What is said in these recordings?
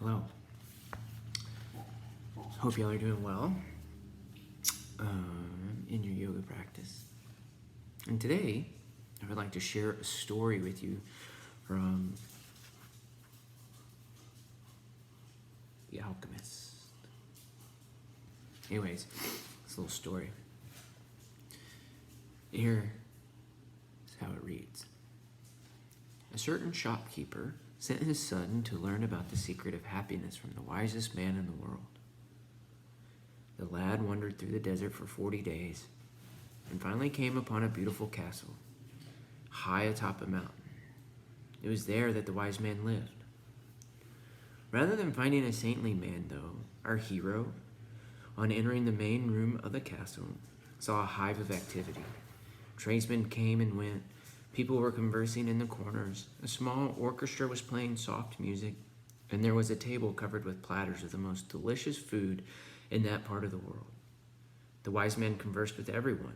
Hello. Hope y'all are doing well in your yoga practice. And today, I would like to share a story with you from The Alchemist. Anyways, this little story. Here is how it reads. A certain shopkeeper sent his son to learn about the secret of happiness from the wisest man in the world. The lad wandered through the desert for 40 days and finally came upon a beautiful castle, high atop a mountain. It was there that the wise man lived. Rather than finding a saintly man, though, our hero, on entering the main room of the castle, saw a hive of activity. Tradesmen came and went. People were conversing in the corners. A small orchestra was playing soft music, and there was a table covered with platters of the most delicious food in that part of the world. The wise man conversed with everyone,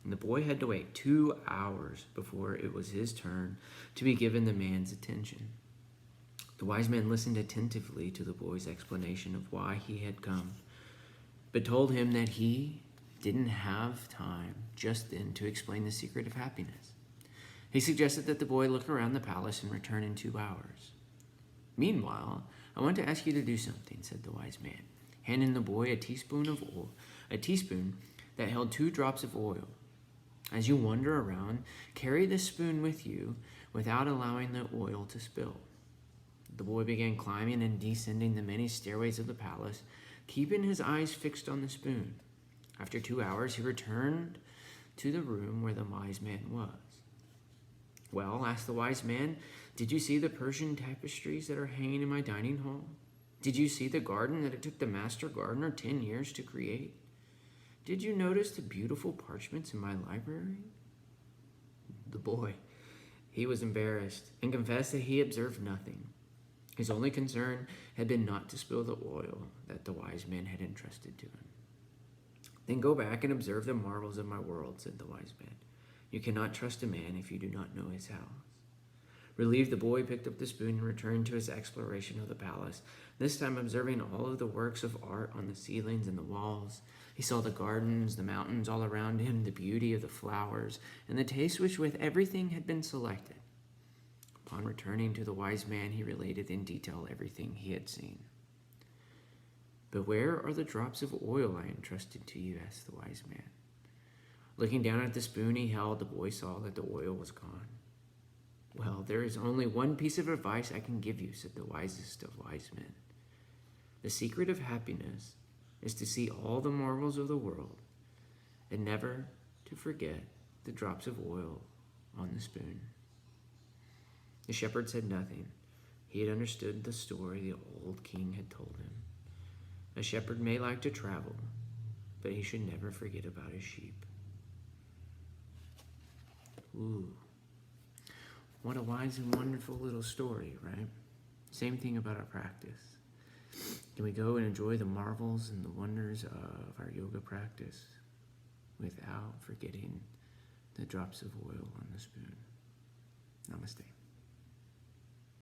and the boy had to wait 2 hours before it was his turn to be given the man's attention. The wise man listened attentively to the boy's explanation of why he had come, but told him that he didn't have time just then to explain the secret of happiness. He suggested that the boy look around the palace and return in 2 hours. Meanwhile, I want to ask you to do something, said the wise man, handing the boy a teaspoon that held 2 drops of oil. As you wander around, carry this spoon with you without allowing the oil to spill. The boy began climbing and descending the many stairways of the palace, keeping his eyes fixed on the spoon. After 2 hours, he returned to the room where the wise man was. Well, asked the wise man, did you see the Persian tapestries that are hanging in my dining hall? Did you see the garden that it took the master gardener 10 years to create? Did you notice the beautiful parchments in my library? The boy, he was embarrassed and confessed that he observed nothing. His only concern had been not to spill the oil that the wise man had entrusted to him. Then go back and observe the marvels of my world, said the wise man. You cannot trust a man if you do not know his house. Relieved, the boy picked up the spoon and returned to his exploration of the palace, this time observing all of the works of art on the ceilings and the walls. He saw the gardens, the mountains all around him, the beauty of the flowers, and the taste which with everything had been selected. Upon returning to the wise man, he related in detail everything he had seen. But where are the drops of oil I entrusted to you? Asked the wise man. Looking down at the spoon he held, the boy saw that the oil was gone. Well, there is only one piece of advice I can give you, said the wisest of wise men. The secret of happiness is to see all the marvels of the world and never to forget the drops of oil on the spoon. The shepherd said nothing. He had understood the story the old king had told him. A shepherd may like to travel, but he should never forget about his sheep. Ooh, what a wise and wonderful little story, right? Same thing about our practice. Can we go and enjoy the marvels and the wonders of our yoga practice without forgetting the drops of oil on the spoon? Namaste.